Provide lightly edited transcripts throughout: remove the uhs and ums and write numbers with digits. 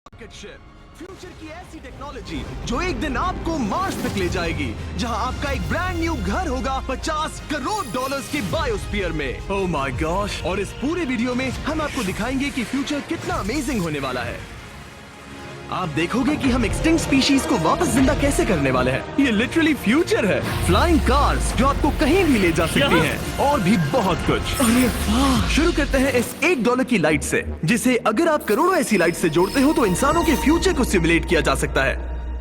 Future की ऐसी technology जो एक दिन आपको मार्स तक ले जाएगी, जहां आपका एक ब्रांड न्यू घर होगा $50 करोड़ के बायोस्फीयर में। Oh my gosh! और इस पूरे वीडियो में हम आपको दिखाएंगे कि फ्यूचर कितना अमेजिंग होने वाला है। आप देखोगे कि हम एक्सटिंक्ट स्पीशीज को वापस जिंदा कैसे करने वाले हैं। ये लिटरली फ्यूचर है। फ्लाइंग कार्स जो आपको कहीं भी ले जा सकती हैं, और भी बहुत कुछ। अरे वाह! शुरू करते हैं इस $1 की लाइट से, जिसे अगर आप करोड़ों ऐसी लाइट से जोड़ते हो तो इंसानों के फ्यूचर को सिमुलेट किया जा सकता है,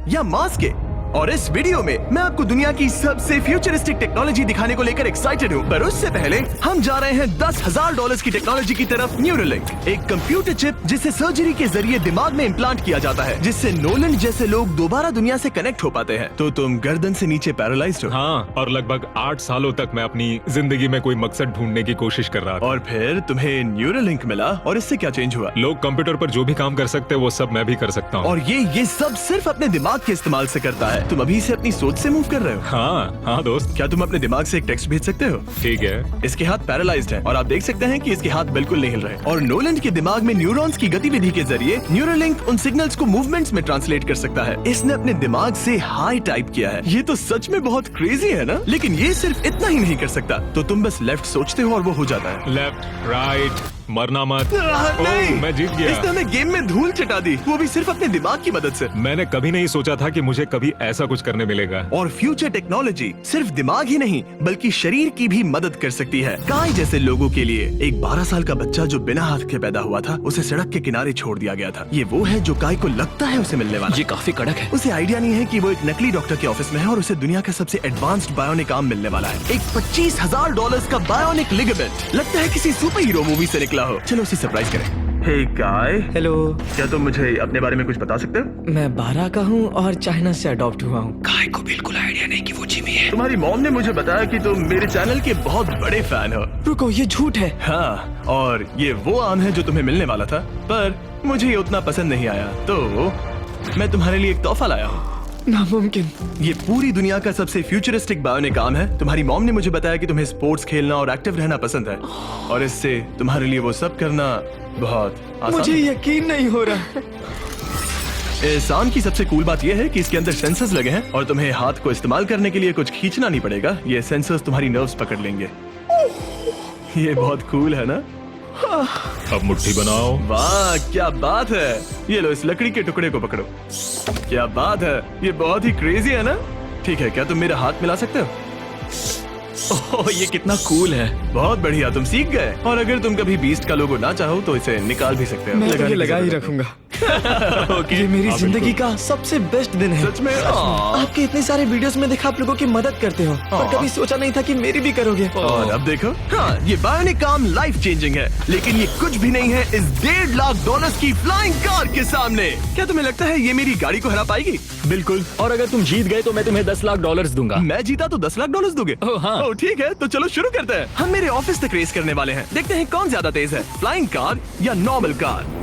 या मार्स के। और इस वीडियो में मैं आपको दुनिया की सबसे फ्यूचरिस्टिक टेक्नोलॉजी दिखाने को लेकर एक्साइटेड हूँ। पर उससे पहले हम जा रहे हैं $10,000 की टेक्नोलॉजी की तरफ। न्यूरोलिंक, एक कंप्यूटर चिप जिसे सर्जरी के जरिए दिमाग में इम्प्लांट किया जाता है, जिससे नोलन जैसे लोग दोबारा दुनिया से कनेक्ट हो पाते हैं। तो तुम गर्दन से नीचे पैरालाइज्ड हो। हाँ, और लगभग 8 सालों तक मैं अपनी जिंदगी में कोई मकसद ढूंढने की कोशिश कर रहा था। और फिर तुम्हें न्यूरोलिंक मिला, और इससे क्या चेंज हुआ? लोग कंप्यूटर पर जो भी काम कर सकते हैं वो सब मैं भी कर सकता हूँ। और ये सब सिर्फ अपने दिमाग के इस्तेमाल से करता है। तुम अभी से अपनी सोच से मूव कर रहे हो। हाँ दोस्त। क्या तुम अपने दिमाग से एक टेक्स्ट भेज सकते हो? ठीक है। इसके हाथ पैरालाइज्ड हैं, और आप देख सकते हैं कि इसके हाथ बिल्कुल नहीं हिल रहे। और नोलन के दिमाग में न्यूरॉन्स की गतिविधि के जरिए न्यूरोलिंक उन सिग्नल्स को मूवमेंट्स में ट्रांसलेट कर सकता है। इसने अपने दिमाग से हाई टाइप किया है। ये तो सच में बहुत क्रेजी है ना? लेकिन ये सिर्फ इतना ही नहीं कर सकता। तो तुम बस लेफ्ट सोचते हो और वो हो जाता है। लेफ्ट, राइट, मरना मत। नहीं, मैं जीत गया। इसने हमें गेम में धूल चटा दी, वो भी सिर्फ अपने दिमाग की मदद से। मैंने कभी नहीं सोचा था कि मुझे कभी ऐसा कुछ करने मिलेगा। और फ्यूचर टेक्नोलॉजी सिर्फ दिमाग ही नहीं बल्कि शरीर की भी मदद कर सकती है। काय जैसे लोगों के लिए एक 12 साल का बच्चा जो बिना हाथ के पैदा हुआ था, उसे सड़क के किनारे छोड़ दिया गया था। ये वो है जो काय को लगता है उसे मिलने वाला। ये काफी कड़क है। उसे आइडिया नहीं है कि वो एक नकली डॉक्टर के ऑफिस में है और उसे दुनिया का सबसे एडवांस्ड बायोनिक आर्म मिलने वाला है। एक $25,000 का बायोनिक लिगामेंट। लगता है किसी सुपर हीरो मूवी से निकला हो। चलो उसे सरप्राइज करें। हे काय, हेलो। क्या तुम मुझे अपने बारे में कुछ बता सकते हो? मैं 12 का हूँ और चाइना से अडॉप्ट हुआ हूँ। काय को बिल्कुल आइडिया नहीं कि वो जिमी है। तुम्हारी मॉम ने मुझे बताया कि तुम मेरे चैनल के बहुत बड़े फैन हो। रुको, ये झूठ है। हाँ, और ये वो आम है जो तुम्हें मिलने वाला था, पर मुझे ये उतना पसंद नहीं आया, तो मैं तुम्हारे लिए एक तोहफा लाया हूँ। नामुमकिन। ये पूरी दुनिया का सबसे फ्यूचरिस्टिक बायोनिक आर्म है। तुम्हारी मॉम ने मुझे बताया कि तुम्हें स्पोर्ट्स खेलना और एक्टिव रहना पसंद है, और इससे तुम्हारे लिए वो सब करना बहुत आसान। मुझे यकीन नहीं हो रहा। इस आर्म की सबसे कूल बात यह है कि इसके अंदर सेंसर्स लगे हैं, और तुम्हें हाथ को इस्तेमाल करने के लिए कुछ खींचना नहीं पड़ेगा। ये सेंसर्स तुम्हारी नर्व्स पकड़ लेंगे। ये बहुत कूल है ना? अब मुट्ठी बनाओ। वाह, क्या बात है। ये लो, इस लकड़ी के टुकड़े को पकड़ो। क्या बात है, ये बहुत ही क्रेजी है ना? ठीक है, क्या तुम मेरा हाथ मिला सकते हो? ओह, ये कितना कूल है। बहुत बढ़िया, तुम सीख गए। और अगर तुम कभी बीस्ट का लोगो ना चाहो तो इसे निकाल भी सकते हो। मैं तो ये लगाने की लगा ही जरूरत रखूंगा। नहीं। ये मेरी जिंदगी का सबसे बेस्ट दिन है। सच में? आपके इतने सारे वीडियोस में देखा आप लोगों की मदद करते हो, पर कभी सोचा नहीं था कि मेरी भी करोगे। और अब देखो, हाँ, ये बायोनिक आर्म लाइफ चेंजिंग है, लेकिन ये कुछ भी नहीं है इस $1.5 की फ्लाइंग कार के सामने। क्या तुम्हें लगता है ये मेरी गाड़ी को हरा पाएगी? बिल्कुल। और अगर तुम जीत गए तो मैं तुम्हें $10 लाख दूंगा। मैं जीता तो $10 लाख दोगे? ओह, हाँ। ओह, ठीक है, तो चलो शुरू करते हैं। हम मेरे ऑफिस तक रेस करने वाले हैं। देखते हैं कौन ज्यादा तेज है, फ्लाइंग कार या नॉर्मल कार।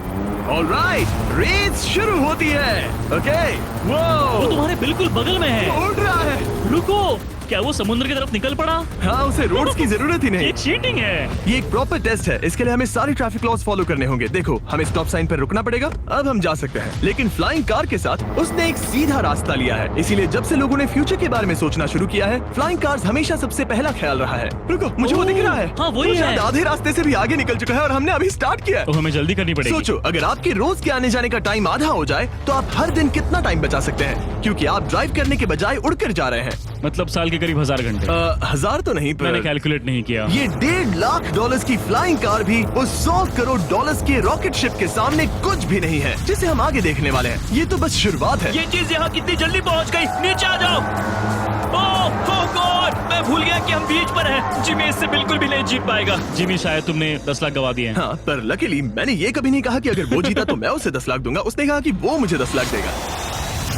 ऑलराइट, रेस शुरू होती है। ओके, वो तुम्हारे बिल्कुल बगल में है। उड़ रहा है। रुको, क्या वो समुद्र की तरफ निकल पड़ा? हाँ, उसे रोड्स की जरूरत ही नहीं। ये चीटिंग है। ये एक प्रॉपर टेस्ट है। इसके लिए हमें सारे ट्रैफिक लॉज फॉलो करने होंगे। देखो, हमें स्टॉप साइन पर रुकना पड़ेगा। अब हम जा सकते हैं, लेकिन फ्लाइंग कार के साथ उसने एक सीधा रास्ता लिया है। इसीलिए जब से लोगों ने फ्यूचर के बारे में सोचना शुरू किया है, फ्लाइंग कार्स हमेशा सबसे पहला ख्याल रहा है। रुको, मुझे वो दिख रहा है। हाँ, वही वो है। शायद आधे रास्ते से भी आगे निकल चुका है, और हमने अभी स्टार्ट किया है। तो हमें जल्दी करनी पड़ेगी। सोचो, अगर आपके रोज के आने जाने का टाइम आधा हो जाए तो आप हर दिन कितना टाइम बचा सकते हैं, क्योंकि आप ड्राइव करने के बजाय उड़कर जा रहे हैं। मतलब साल के करीब 1000 घंटे। 1000 तो नहीं, मैंने पर कैलकुलेट नहीं किया। ये $1.5 लाख की फ्लाइंग कार भी उस $100 करोड़ के रॉकेट शिप के सामने कुछ भी नहीं है, जिसे हम आगे देखने वाले हैं। ये तो बस शुरुआत है। ये चीज यहाँ कितनी जल्दी पहुँच गई। नीचे आ जाओ। ओह गॉड, मैं भूल गया कि हम बीच पर हैं। जिमी इससे बिल्कुल भी नहीं जीत पाएगा। जिमी, शायद तुमने 10 लाख गवा दिए हैं। हाँ, पर लकीली मैंने ये कभी नहीं कहा कि अगर वो जीता तो मैं उसे 10 लाख दूंगा। उसने कहा कि वो मुझे 10 लाख देगा।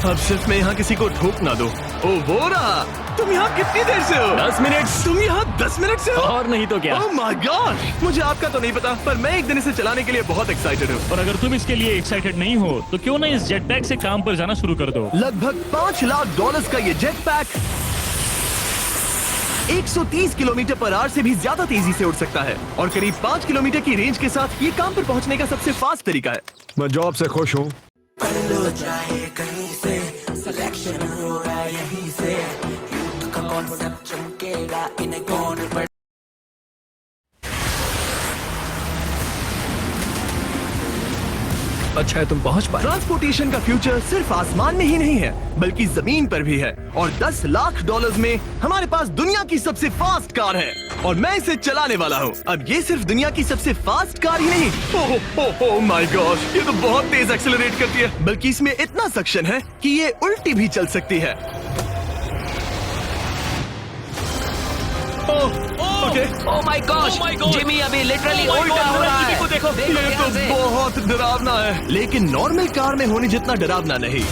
अब सिर्फ मैं यहाँ किसी को ठोक ना दो। ओ, वो रहा। तुम यहाँ कितनी देर से हो? 10 मिनट। तुम यहाँ 10 मिनट से हो? और नहीं तो क्या। ओह माय गॉड, मुझे आपका तो नहीं पता, पर मैं एक दिन इसे चलाने के लिए बहुत एक्साइटेड हूँ। और अगर तुम इसके लिए एक्साइटेड नहीं हो तो क्यों ना इस जेट पैक से काम पर जाना शुरू कर दो। लगभग $5 लाख का ये jet pack 130 kilometre per hour से भी ज्यादा तेजी से उड़ सकता है, और करीब 5 किलोमीटर की रेंज के साथ ये काम पर पहुंचने का सबसे फास्ट तरीका है। मैं जॉब से खुश हूँ। पढ़ लो चाहे कहीं से, सिलेक्शन होगा यहीं से, यूथ का कॉन्सेप्ट चमकेगा, इन्हें कौन पढ़। अच्छा है तुम पहुंच पाए। ट्रांसपोर्टेशन का फ्यूचर सिर्फ आसमान में ही नहीं है बल्कि जमीन पर भी है, और 10 लाख डॉलर्स में हमारे पास दुनिया की सबसे फास्ट कार है और मैं इसे चलाने वाला हूँ। अब ये सिर्फ दुनिया की सबसे फास्ट कार ही नहीं, ओह माय गॉश, ये तो बहुत तेज एक्सेलरेट करती है, बल्कि इसमें इतना सक्शन है कि ये उल्टी भी चल सकती है। ओह माय गॉश, जिमी अभी लिटरली उल्टा हो रहा है। देखो ये तो बहुत डरावना है, लेकिन नॉर्मल कार में होने जितना डरावना नहीं।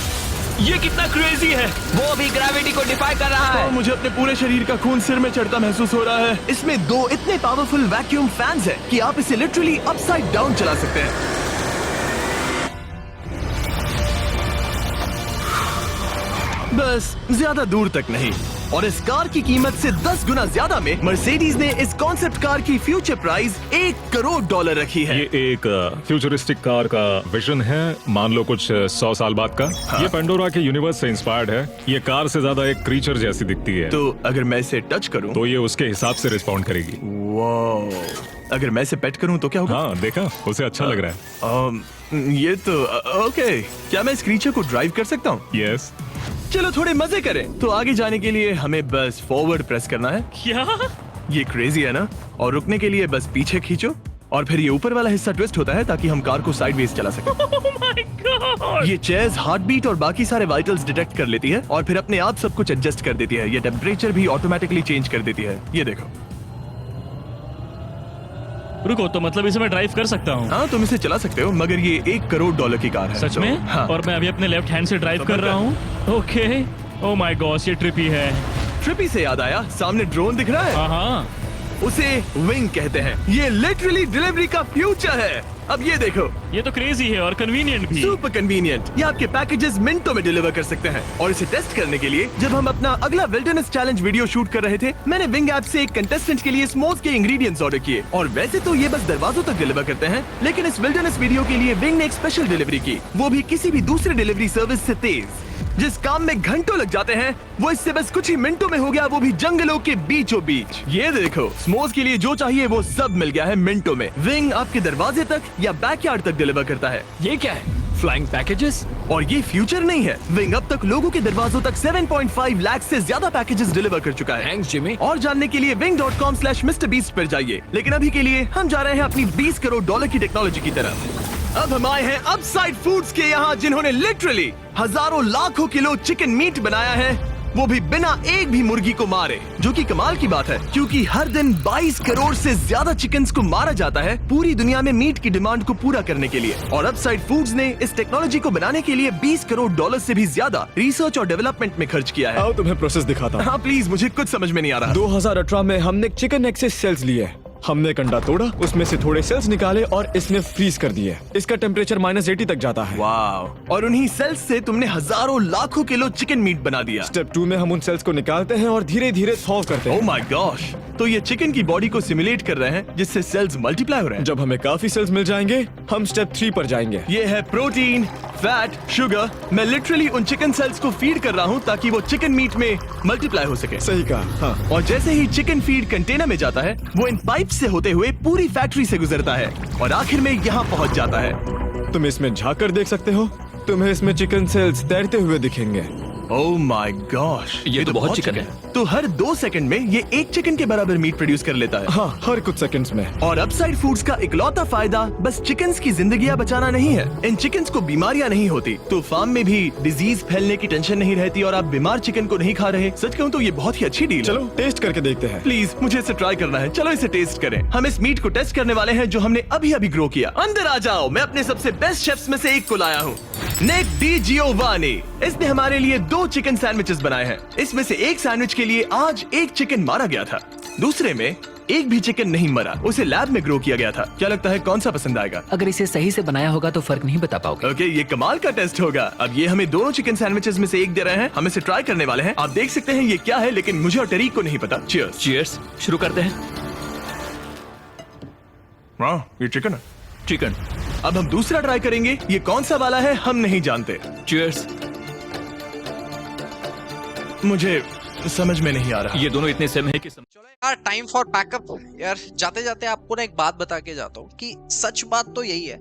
ये कितना क्रेजी है। वो भी ग्रेविटी को डिफाई कर रहा है। मुझे अपने पूरे शरीर का खून सिर में चढ़ता महसूस हो रहा है। इसमें 2 इतने पावरफुल वैक्यूम फैंस हैं कि आप इसे लिटरली अपसाइड डाउन चला सकते हैं। बस ज्यादा दूर तक नहीं, और इस कार की कीमत से 10 गुना ज्यादा में मर्सिडीज ने इस कॉन्सेप्ट कार की फ्यूचर प्राइस $1 करोड़ रखी है। ये एक फ्यूचरिस्टिक कार का विजन है, मान लो कुछ 100 साल बाद का। ये पेंडोरा के यूनिवर्स से इंस्पायर्ड है। ये कार से ज्यादा एक क्रीचर जैसी दिखती है, तो अगर मैं इसे टच करूं तो ये उसके हिसाब से रिस्पॉन्ड करेगी। वाह, अगर मैं इसे पेट करूं तो क्या होगा? हाँ देखा, उसे अच्छा लग रहा है। ये तो ओके, क्या मैं इस क्रीचर को ड्राइव कर सकता हूँ? यस। चलो थोड़े मजे करें। तो आगे जाने के लिए हमें बस फॉरवर्ड प्रेस करना है। क्या? ये क्रेजी है ना? और रुकने के लिए बस पीछे खींचो, और फिर ये ऊपर वाला हिस्सा ट्विस्ट होता है ताकि हम कार को साइडवेज चला सकें। Oh my God! ये चेयर्स हार्ट बीट और बाकी सारे वाइटल्स डिटेक्ट कर लेती है और फिर अपने आप सब कुछ एडजस्ट कर देती है। ये टेम्परेचर भी ऑटोमेटिकली चेंज कर देती है। ये देखो। रुको, तो मतलब इसे मैं ड्राइव कर सकता हूँ? हाँ, तुम इसे चला सकते हो, मगर ये $1 करोड़ की कार है। सच तो, में? हाँ। और मैं अभी अपने लेफ्ट हैंड से ड्राइव कर रहा हूँ। ओके। ओह माय गॉश, ये ट्रिपी है। ट्रिपी से याद आया, सामने ड्रोन दिख रहा है? हाँ। उसे विंग कहते हैं। ये लिटरली डिलीवरी का फ्यूचर है। अब ये देखो, ये तो क्रेजी है और कन्वीनियंट भी। Super convenient. ये आपके पैकेजेस मिनटों में डिलीवर कर सकते हैं। और इसे टेस्ट करने के लिए जब हम अपना अगला विल्डरनेस चैलेंज वीडियो शूट कर रहे थे, मैंने विंग ऐप से एक कंटेस्टेंट के लिए स्मोक्स के इंग्रेडिएंट्स ऑर्डर किए, और वैसे तो ये बस दरवाजों तक डिलीवर करते हैं, लेकिन इस विल्डरनेस वीडियो के लिए विंग ने एक स्पेशल डिलीवरी की, वो भी किसी भी दूसरे डिलीवरी सर्विस से तेज। जिस काम में घंटों लग जाते हैं, वो इससे बस कुछ ही मिनटों में हो गया, वो भी जंगलों के बीचों बीच। ये देखो, स्मोक्स के लिए जो चाहिए वो सब मिल गया है मिनटों में। विंग आपके दरवाजे तक या बैकयार्ड तक डिलीवर करता है। ये क्या है? Flying packages? और ये फ्यूचर नहीं है, विंग अब तक लोगों के दरवाजों तक 7.5 लाख से ज्यादा पैकेजेस डिलीवर कर चुका है। Thanks Jimmy. और जानने के लिए wing.com/MrBeast पर जाइए। लेकिन अभी के लिए हम जा रहे हैं अपनी $20 करोड़ की टेक्नोलॉजी की तरफ। अब हम आए हैं अपसाइड फूड्स के यहाँ, जिन्होंने लिटरली हजारों लाखों किलो चिकन मीट बनाया है, वो भी बिना एक भी मुर्गी को मारे, जो कि कमाल की बात है, क्योंकि हर दिन 22 करोड़ से ज्यादा चिकन्स को मारा जाता है पूरी दुनिया में मीट की डिमांड को पूरा करने के लिए। और अपसाइड फूड्स ने इस टेक्नोलॉजी को बनाने के लिए $20 करोड़ से भी ज्यादा रिसर्च और डेवलपमेंट में खर्च किया है। आओ तुम्हें प्रोसेस दिखाता हूँ। हाँ प्लीज, मुझे कुछ समझ में नहीं आ रहा। 2018 में हमने चिकन एग से सेल्स लिए। हमने एक अंडा तोड़ा, उसमें से थोड़े सेल्स निकाले और इसमें फ्रीज कर दिए। इसका टेम्परेचर -80 तक जाता है। वाव! और उन्हीं सेल्स से तुमने हजारों लाखों किलो चिकन मीट बना दिया। स्टेप 2 में हम उन सेल्स को निकालते हैं और धीरे धीरे थॉव करते ओह हैं। My gosh! तो ये चिकन की बॉडी को सिमुलेट कर रहे हैं, जिससे सेल्स मल्टीप्लाई हो रहे हैं। जब हमें काफी सेल्स मिल जाएंगे, हम स्टेप 3 पर जाएंगे। ये है प्रोटीन, फैट, शुगर। मैं लिटरली उन चिकन सेल्स को फीड कर रहा हूँ ताकि वो चिकन मीट में मल्टीप्लाई हो सके। सही कहा। हाँ। और जैसे ही चिकन फीड कंटेनर में जाता है, वो इन पाइप से होते हुए पूरी फैक्ट्री से गुजरता है और आखिर में यहाँ पहुँच जाता है। तुम इसमें झाँक कर देख सकते हो, तुम्हें इसमें चिकन सेल्स तैरते हुए दिखेंगे। ओह माय गॉश, ये तो बहुत चिकन है। तो हर 2 सेकंड में ये 1 चिकन के बराबर मीट प्रोड्यूस कर लेता है। हाँ, हर कुछ सेकंड्स में। और अपसाइड फूड्स का इकलौता फायदा बस चिकन्स की जिंदगियां बचाना नहीं है। इन चिकन्स को बीमारियां नहीं होती, तो फार्म में भी डिजीज फैलने की टेंशन नहीं रहती और आप बीमार चिकन को नहीं खा रहे। सच कहूं तो ये बहुत ही अच्छी डील है। चलो टेस्ट करके देखते हैं। प्लीज, मुझे इसे ट्राई करना है। चलो इसे टेस्ट करें। हम इस मीट को टेस्ट करने वाले हैं जो हमने अभी अभी ग्रो किया। अंदर आ जाओ, मैं अपने सबसे बेस्ट शेफ्स में से एक को लाया हूँ, निक डी जियोवानी। इसने हमारे लिए 2 चिकन सैंडविचेस बनाए हैं। इसमें से एक सैंडविच के लिए आज 1 चिकन मारा गया था, दूसरे में एक भी चिकन नहीं मरा, उसे लैब में ग्रो किया गया था। क्या लगता है कौन सा पसंद आएगा? अगर इसे सही से बनाया होगा तो फर्क नहीं बता पाओगे। ओके, ये कमाल का टेस्ट होगा। अब ये हमें दोनों चिकन सैंडविचेस में से एक दे रहे हैं, हम इसे ट्राई करने वाले हैं। आप देख सकते हैं ये क्या है, लेकिन मुझे और टरीक को नहीं पता। चीयर्स। चीयर्स। शुरू करते हैं। वाह, ये चिकन है। चिकन। अब हम दूसरा ट्राई करेंगे। ये कौन सा वाला है हम नहीं जानते। चीयर्स। मुझे समझ में नहीं आ रहा। ये दोनों इतने सेम है कि चलो यार, टाइम फॉर पैकअप। यार जाते जाते आपको ना एक बात बता के जाता हूँ कि सच बात तो यही है